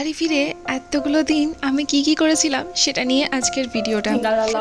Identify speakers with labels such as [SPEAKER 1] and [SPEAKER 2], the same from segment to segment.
[SPEAKER 1] বাড়ি ফিরে এতগুলো দিন আমি কি করেছিলাম সেটা নিয়ে আজকের ভিডিওটা।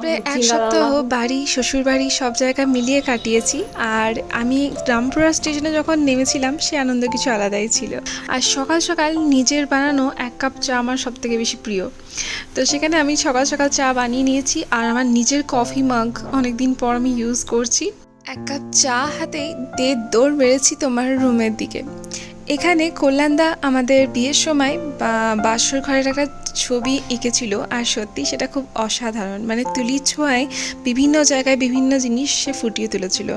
[SPEAKER 1] প্রায় এক সপ্তাহ বাড়ি শ্বশুর বাড়ি সব জায়গা মিলিয়ে কাটিয়েছি। আর আমি রামপুরা স্টেশনে যখন নেমেছিলাম সে আনন্দ কিছু আলাদাই ছিল। আর সকাল সকাল নিজের বানানো এক কাপ চা আমার সব থেকে বেশি প্রিয়। তো সেখানে আমি সকাল সকাল চা বানিয়ে নিয়েছি আর আমার নিজের কফি মাগ অনেকদিন পর আমি ইউজ করছি। এক কাপ চা হাতেই দৌড় বেড়েছি তোমার রুমের দিকে। এখানে কল্যাণদা আমাদের বিয়ের সময় বাসর ঘরের একটা ছবি এঁকেছিল, আর সত্যি সেটা খুব অসাধারণ, মানে তুলির ছোঁয়ায় বিভিন্ন জায়গায় বিভিন্ন জিনিস সে ফুটিয়ে তুলেছিল।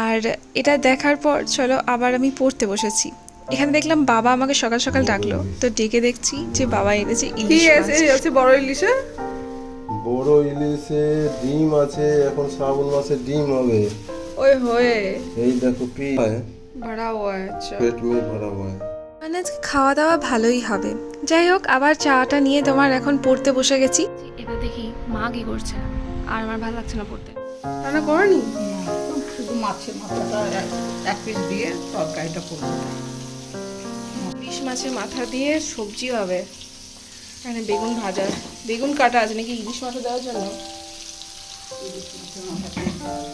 [SPEAKER 1] আর এটা দেখার পর চলো আবার আমি পড়তে বসেছি। এখানে দেখলাম বাবা আমাকে সকাল সকাল ডাকলো, তো ডেকে দেখছি যে বাবা এনেছে ইলিশ মাছ।
[SPEAKER 2] আছে বড় ইলিশে,
[SPEAKER 3] বড় ইলিশে ডিম আছে, এখন শ্রাবণ মাসে ডিম হবে।
[SPEAKER 2] ওই হয়ে
[SPEAKER 3] এই দেখো পি
[SPEAKER 2] ভরা हुआ है। अच्छा
[SPEAKER 3] পেট মে ভরা हुआ है।
[SPEAKER 1] মানে আজকে খাওয়া দাওয়া ভালোই হবে। যাই হোক, আবার চাটা নিয়ে তোমার এখন পড়তে বসে গেছি। এবার দেখি মা কি করছে, আর আমার ভালো লাগছে না পড়তে।
[SPEAKER 2] রান্না করনি?
[SPEAKER 4] শুধু মাছের মাথাটা এক পিস দিয়ে তরকারিটা করবো।
[SPEAKER 2] ইলিশ মাছের মাথা দিয়ে সবজি হবে। এখানে বেগুন ভাজা, বেগুন কাটা আছে নাকি ইলিশ মাথা দেওয়ার জন্য?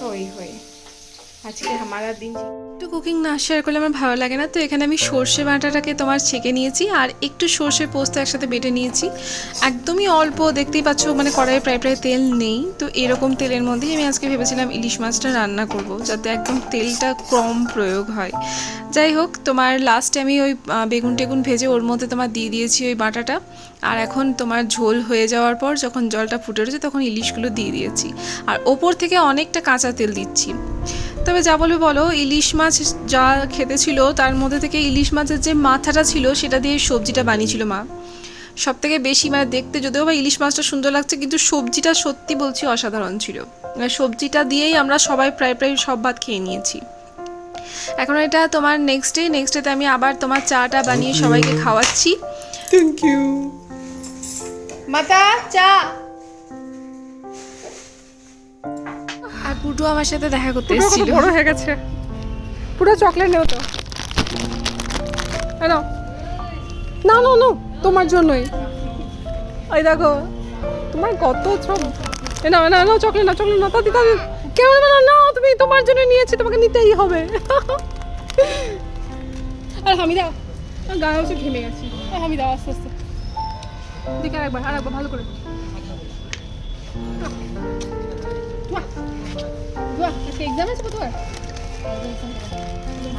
[SPEAKER 2] ওই হই আজকে हमारा दिन।
[SPEAKER 1] একটু কুকিং না শেয়ার করলে আমার ভালো লাগে না, তো এখানে আমি সর্ষে বাটাটাকে তোমার ছেঁকে নিয়েছি আর একটু সর্ষে পোস্ত একসাথে বেটে নিয়েছি। একদমই অল্প, দেখতেই পাচ্ছ মানে কড়াইয়ে প্রায় তেল নেই, তো এরকম তেলের মধ্যেই আমি আজকে ভেবেছিলাম ইলিশ মাছটা রান্না করব, যাতে একদম তেলটা কম প্রয়োগ হয়। যাই হোক, তোমার লাস্টে আমি ওই বেগুন টেগুন ভেজে ওর মধ্যে তোমার দিয়ে দিয়েছি ওই বাটাটা। আর এখন তোমার ঝোল হয়ে যাওয়ার পর যখন জলটা ফুটে উঠেছে তখন ইলিশগুলো দিয়ে দিয়েছি, আর ওপর থেকে অনেকটা কাঁচা তেল দিচ্ছি। তবে যা বলবে বলো, ইলিশ মাছ যা খেতে ছিল তার মধ্যে থেকে ইলিশ মাছের যে মাথাটা ছিল সেটা দিয়ে সবজিটা বানিয়েছিল মা। সব থেকে বেশি মানে দেখতে যদিও বা ইলিশ মাছটা সুন্দর লাগছে, কিন্তু সবজিটা সত্যি বলছি অসাধারণ ছিল। সবজিটা দিয়েই আমরা সবাই প্রায় সব ভাত খেয়ে নিয়েছি। এখন এটা তোমার নেক্সট ডেতে আমি আবার তোমার চাটা বানিয়ে সবাইকে খাওয়াচ্ছি।
[SPEAKER 2] থ্যাংক ইউ মাতা চা।
[SPEAKER 1] আর পুটু আমার সাথে দেখা করতে এসেছিল।
[SPEAKER 2] বড় হয়ে গেছে পুরো। চকলেট নেও তো, নাও না না না তোমার জন্যই। ওই দেখো তোমার কত সব। না না না চকলেট না, চকলেট না, তাদি তাদি কেমন না না, তুমি তোমার জন্য নিয়েছি, তোমাকে নিতেই হবে। আর হামিদা গায়ে হচ্ছে ঘেমে গেছি। হামিদা আস্তে আস্তে দিকে আরেকবার ভালো করে। আজকে এক্সাম আছে তোমার?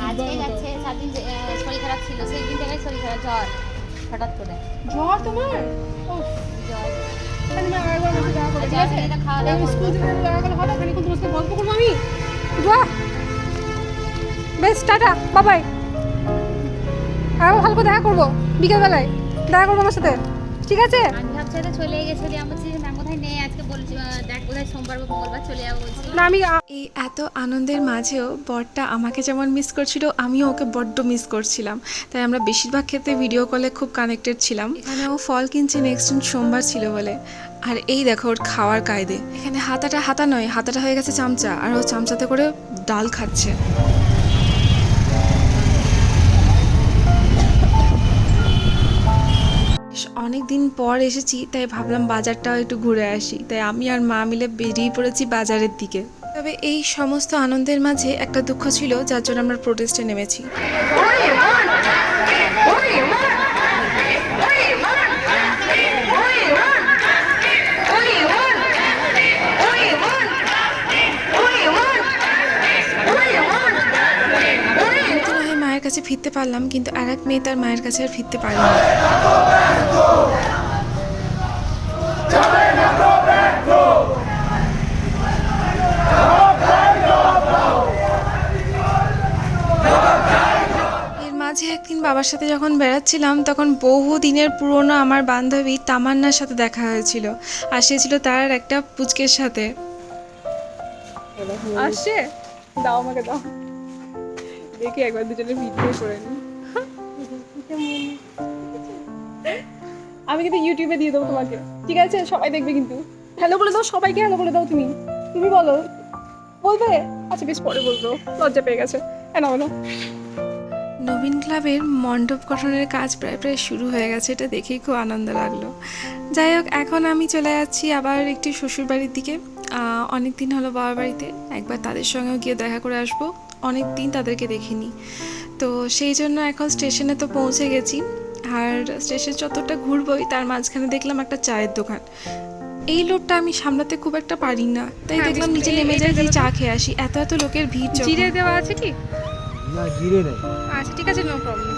[SPEAKER 5] আজকে যাচ্ছে 7 দিন শরীর খারাপ ছিল, সেই দিন থেকে শরীর খারাপ, জ্বর হঠাৎ করে।
[SPEAKER 2] জ্বর তোমার? ও
[SPEAKER 5] জ্বর
[SPEAKER 2] তাহলে আমি আরেকবার আমাকে দেখা করো, ঠিক আছে?
[SPEAKER 5] এটা খাওয়া দাওয়া
[SPEAKER 2] আমি স্কুল থেকে দেখা করলে হবে, খালি তোমার সাথে গল্প করবো আমি। বাহ বেশ, টাটা বাই বাই। আরো ভালো করে দেখা করবো বিকেলবেলায়, দেখা করবো আমার সাথে, ঠিক আছে?
[SPEAKER 5] আমি ভাবছি হয়তো চলে গেছে, আমি বলছি ম্যাম কোথায় নেই, আজকে বলছি দেখ বোধহয় সোমবার বা মঙ্গলবার চলে যাবো বলছি।
[SPEAKER 2] না আমি
[SPEAKER 1] এই এত আনন্দের মাঝেও বরটা আমাকে যেমন মিস করছিল, আমিও ওকে বড্ড মিস করছিলাম। তাই আমরা বেশিরভাগ ক্ষেত্রে ভিডিও কলে খুব কানেক্টেড ছিলাম। এখানে ও ফল কিনছে নেক্সট দিন সোমবার ছিল বলে। আর এই দেখো ওর খাওয়ার কায়দে, এখানে হাতা নয়, হাতাটা হয়ে গেছে চামচা, আর ও চামচাতে করে ডাল খাচ্ছে। অনেক দিন পর এসেছি, তাই ভাবলাম বাজারটাও একটু ঘুরে আসি, তাই আমি আর মা মিলে বেরিয়ে পড়েছি বাজারের দিকে। তবে এই সমস্ত আনন্দের মাঝে একটা দুঃখ ছিল, যার জন্য আমরা প্রোটেস্টে নেমেছি। মায়ের কাছে ফিরতে পারলাম, কিন্তু আর এক মেয়ে তার মায়ের কাছে আর ফিরতে পারল না। এর মাঝে একদিন বাবার সাথে যখন বেড়াচ্ছিলাম, তখন বহু দিনের পুরনো আমার বান্ধবী তামান্নার সাথে দেখা হয়েছিল, আর সে ছিল তার একটা পুচকের সাথে।
[SPEAKER 2] আসছে, দাও আমাকে দাও, দেখি একবার দুজনে ভিডিও করে নি। আমি কিন্তু ইউটিউবে দিয়ে দেবো তোমাকে, ঠিক আছে? সবাই দেখবে কিন্তু। হ্যালো বলে দাও সবাইকে, হ্যালো বলে দাও। তুমি বলো, বলবে? আচ্ছা বেশ পরে বলবো, লজ্জা পেয়ে গেছে। হ্যাঁ না বলো।
[SPEAKER 1] নবীন ক্লাবের মণ্ডপ গঠনের কাজ প্রায় প্রায় শুরু হয়ে গেছে, এটা দেখেই খুব আনন্দ লাগলো। যাই হোক, এখন আমি চলে যাচ্ছি আবার একটি শ্বশুরবাড়ির দিকে। অনেক দিন হলো বাবার বাড়িতে, একবার তাদের সঙ্গেও গিয়ে দেখা করে আসবো, অনেক দিন তাদেরকে দেখিনি। তো সেই জন্য এখন স্টেশনে তো পৌঁছে গেছি, আর স্টেশন চত্বরটা ঘুরবোই, তার মাঝখানে দেখলাম একটা চায়ের দোকান। এই লোকটা আমি সামলাতে খুব একটা পারি না, তাই
[SPEAKER 2] হ্যাঁ,
[SPEAKER 1] দেখলাম নিচে
[SPEAKER 2] এই-
[SPEAKER 1] নেমে
[SPEAKER 2] এইটা
[SPEAKER 1] যাই,
[SPEAKER 2] গেলো তো।
[SPEAKER 1] চা খেয়ে আসি। এত এত লোকের ভিড় যখন।
[SPEAKER 2] জিরে দেওয়া আছে কি?
[SPEAKER 3] না, জিরে নেই।
[SPEAKER 2] আচ্ছা ঠিক আছে, নো প্রবলেম।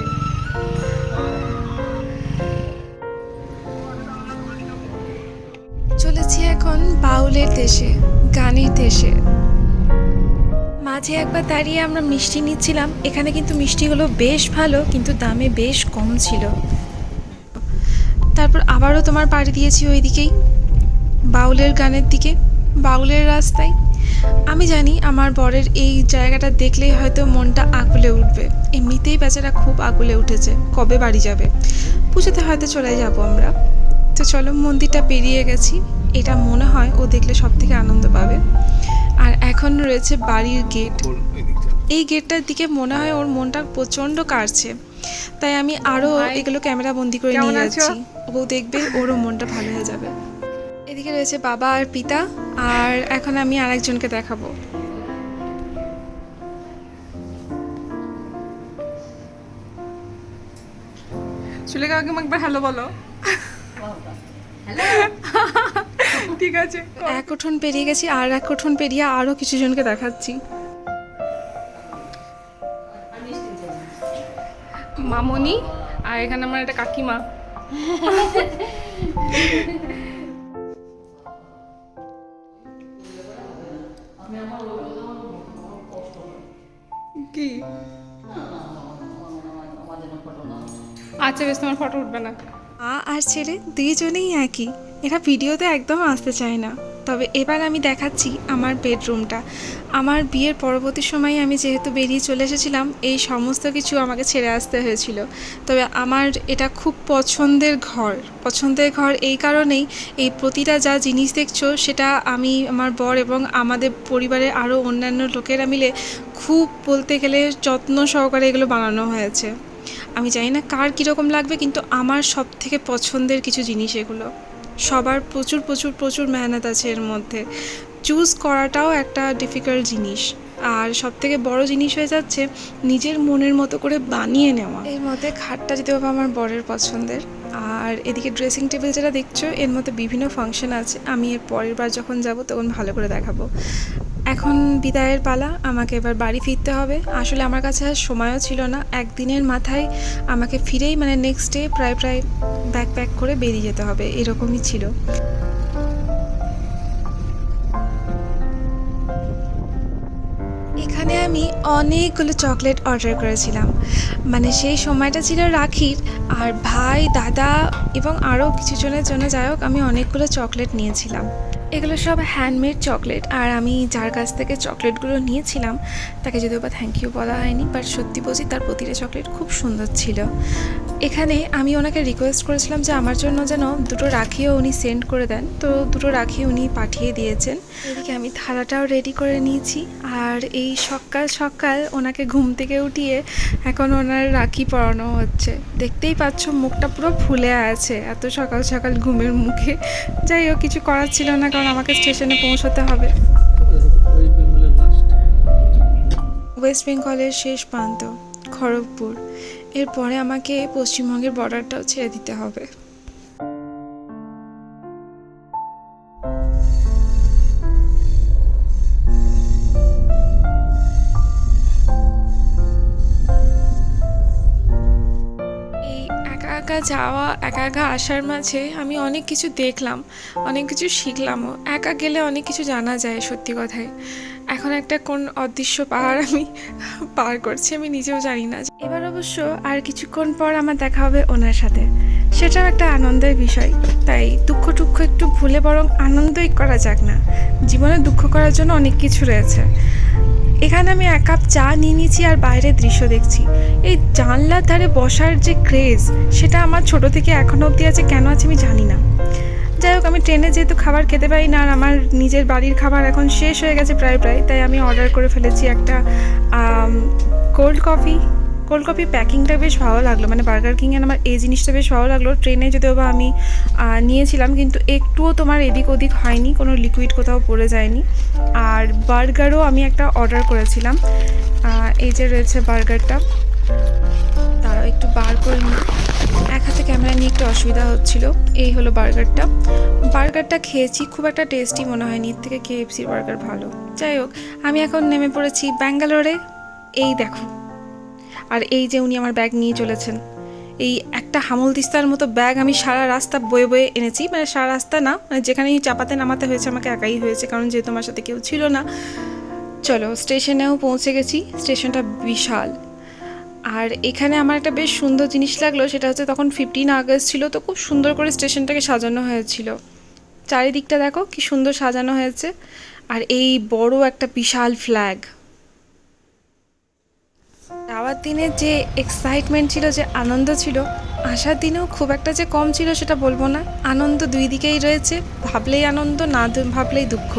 [SPEAKER 1] চলেছি এখন বাউলের দেশে, গানের দেশে। মাঝে একবার দাঁড়িয়ে আমরা মিষ্টি নিচ্ছিলাম, এখানে কিন্তু মিষ্টিগুলো বেশ ভালো, কিন্তু দামে বেশ কম ছিল। তারপর আবারও তোমার পাড়ি দিয়েছি ওইদিকেই, বাউলের গানের দিকে, বাউলের রাস্তায়। আমি জানি আমার বরের এই জায়গাটা দেখলেই হয়তো মনটা আকুলে উঠবে, এমনিতেই বেচারা খুব আকুলে উঠেছে, কবে বাড়ি যাবে। পুজোতে হয়তো চলে যাব আমরা। তো চলো, মন্দিরটা পেরিয়ে গেছি, এটা মনে হয় ও দেখলে সব থেকে আনন্দ পাবে। আর এখন রয়েছে বাড়ির গেট, এই গেটটার দিকে মনে হয় ওর মনটা প্রচণ্ড কাড়ছে, তাই আমি আরও
[SPEAKER 2] ভাই,
[SPEAKER 1] এগুলো ক্যামেরা বন্দি করে
[SPEAKER 2] কেমন
[SPEAKER 1] নিয়ে
[SPEAKER 2] আছো?
[SPEAKER 1] যাচ্ছি। ও দেখবে, ওরও মনটা ভালো হয়ে যাবে। এদিকে রয়েছে বাবা আর পিতা, আর এখন আমি আরেকজনকে দেখাবো।
[SPEAKER 2] চলে গেলে একবার হ্যালো বলো। ঠিক আছে।
[SPEAKER 1] এক উঠোন পেরিয়ে গেছি, আর এক উঠোন পেরিয়ে আরও কিছু জনকে দেখাচ্ছি।
[SPEAKER 2] মামনি, আর এখানে আমার একটা কাকিমা। কি? আচ্ছা বেশ, তোমার ফটো উঠবে না।
[SPEAKER 1] মা আর ছেলে দুইজনেই একই, এরা ভিডিওতে একদম আসতে চায় না। তবে এবার আমি দেখাচ্ছি আমার বেডরুমটা। আমার বিয়ের পরবর্তী সময়ে আমি যেহেতু বেরিয়ে চলে এসেছিলাম, এই সমস্ত কিছু আমাকে ছেড়ে আসতে হয়েছিল। তবে আমার এটা খুব পছন্দের ঘর এই কারণেই, এই প্রতিটা যা জিনিস দেখছো সেটা আমি, আমার বর এবং আমাদের পরিবারের আরও অন্যান্য লোকেরা মিলে খুব, বলতে গেলে যত্ন সহকারে এগুলো বানানো হয়েছে। আমি জানি না কার কীরকম লাগবে, কিন্তু আমার সব থেকে পছন্দের কিছু জিনিস এগুলো। সবার প্রচুর প্রচুর প্রচুর মেহনত আছে এর মধ্যে, চুজ করাটাও একটা ডিফিকাল্ট জিনিস। আর সব থেকে বড় জিনিস হয়ে যাচ্ছে নিজের মনের মতো করে বানিয়ে নেওয়া। এর মধ্যে খাটটা যদি বাবা আমার বরের পছন্দের, আর এদিকে ড্রেসিং টেবিল যেটা দেখছো, এর মধ্যে বিভিন্ন ফাংশন আছে। আমি এর পরের বার যখন যাব তখন ভালো করে দেখাবো। এখন বিদায়ের পালা, আমাকে এবার বাড়ি ফিরতে হবে। আসলে আমার কাছে আর সময়ও ছিল না, একদিনের মাথায় আমাকে ফিরেই মানে নেক্সট ডে প্রায় ব্যাগ প্যাক করে বেরিয়ে যেতে হবে, এরকমই ছিল। এখানে আমি অনেকগুলো চকলেট অর্ডার করেছিলাম, মানে সেই সময়টা ছিল রাখির, আর ভাই, দাদা এবং আরও কিছু জনের জন্য। যাই হোক, আমি অনেকগুলো চকলেট নিয়েছিলাম। এগুলো সব হ্যান্ডমেড চকলেট, আর আমি যার কাছ থেকে চকলেটগুলো নিয়েছিলাম তাকে যদিও বা থ্যাংক ইউ বলা হয়নি, বাট সত্যি বলছি তার প্রতিটা চকলেট খুব সুন্দর ছিল। এখানে আমি ওনাকে রিকোয়েস্ট করেছিলাম যে আমার জন্য যেন দুটো রাখিও উনি সেন্ড করে দেন, তো দুটো রাখি উনি পাঠিয়ে দিয়েছেন। এদিকে আমি থালাটাও রেডি করে নিয়েছি, আর এই সকাল সকাল ওনাকে ঘুম থেকে উঠিয়ে এখন ওনার রাখি পরানো হচ্ছে। দেখতেই পাচ্ছ মুখটা পুরো ফুলে আছে এত সকাল সকাল ঘুমের মুখে। যাই হোক, কিছু করার ছিল না, কারণ আমাকে স্টেশনে পৌঁছতে হবে। ওয়েস্ট বেঙ্গলের শেষ প্রান্ত খড়গপুর, এরপরে আমাকে পশ্চিমবঙ্গের বর্ডারটাও ছেড়ে দিতে হবে। এই একা একা যাওয়া, একা একা আসার মাঝে আমি অনেক কিছু দেখলাম, অনেক কিছু শিখলামও। একা গেলে অনেক কিছু জানা যায়, সত্যি কথাই। এখন একটা কোন অদৃশ্য পাহাড় আমি পার করছি, আমি নিজেও জানি না। এবার অবশ্য আর কিছুক্ষণ পর আমার দেখা হবে ওনার সাথে, সেটাও একটা আনন্দের বিষয়। তাই দুঃখ টুক্ষ একটু ভুলে বরং আনন্দই করা যাক না, জীবনে দুঃখ করার জন্য অনেক কিছু রয়েছে। এখানে আমি এক কাপ চা নিয়ে নিয়েছি আর বাইরের দৃশ্য দেখছি। এই জানলার ধারে বসার যে ক্রেজ, সেটা আমার ছোট থেকে এখনও অবধি আছে, কেন আছে আমি জানি না। যাই হোক, আমি ট্রেনে যেহেতু খাবার খেতে পারি না, আর আমার নিজের বাড়ির খাবার এখন শেষ হয়ে গেছে প্রায়, তাই আমি অর্ডার করে ফেলেছি একটা কোল্ড কফি কোল্ড কফি প্যাকিংটা বেশ ভালো লাগলো, মানে বার্গার কিংয়ে আমার এই জিনিসটা বেশ ভালো লাগলো। ট্রেনে যদিও বা আমি নিয়েছিলাম, কিন্তু একটুও তোমার এদিক ওদিক হয়নি, কোনো লিকুইড কোথাও পড়ে যায়নি। আর বার্গারও আমি একটা অর্ডার করেছিলাম, এই যে রয়েছে বার্গারটা, তারাও একটু বার করে নিই, এক হাতে ক্যামেরা নিয়ে একটু অসুবিধা হচ্ছিল। এই হলো বার্গারটা খেয়েছি, খুব একটা টেস্টি মনে হয়নি, এর থেকে KFCর বার্গার ভালো। যাই হোক, আমি এখন নেমে পড়েছি ব্যাঙ্গালোরে। এই দেখো, আর এই যে উনি আমার ব্যাগ নিয়ে চলেছেন, এই একটা হামল তিস্তার মতো ব্যাগ আমি সারা রাস্তা বয়ে বয়ে এনেছি, মানে সারা রাস্তা না, মানে যেখানেই চাপাতে নামাতে হয়েছে আমাকে একাই হয়েছে, কারণ যেহেতু আমার সাথে কেউ ছিল না। চলো, স্টেশনেও পৌঁছে গেছি, স্টেশনটা বিশাল। আর এখানে আমার একটা বেশ সুন্দর জিনিস লাগলো, সেটা হচ্ছে তখন 15 আগস্ট ছিল, তো খুব সুন্দর করে স্টেশনটাকে সাজানো হয়েছিল। চারিদিকটা দেখো কি সুন্দর সাজানো হয়েছে, আর এই বড় একটা বিশাল ফ্ল্যাগ। যাওয়ার দিনে যে এক্সাইটমেন্ট ছিল, যে আনন্দ ছিল, আসার দিনেও খুব একটা যে কম ছিল সেটা বলবো না। আনন্দ দুই দিকেই রয়েছে, ভাবলেই আনন্দ, না ভাবলেই দুঃখ।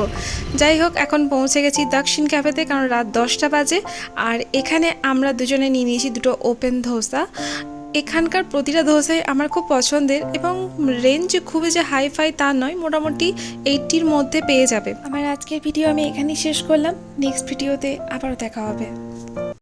[SPEAKER 1] যাই হোক, এখন পৌঁছে গেছি দক্ষিণ ক্যাফেতে, কারণ রাত 10টা বাজে। আর এখানে আমরা দুজনে নিয়ে নিয়েছি দুটো ওপেন ধোসা। এখানকার প্রতিটা ধোসাই আমার খুব পছন্দের, এবং রেঞ্জ খুবই যে হাই ফাই তা নয়, মোটামুটি 80-র মধ্যে পেয়ে যাবে। আমার আজকের ভিডিও আমি এখানেই শেষ করলাম, নেক্সট ভিডিওতে আবারও দেখা হবে।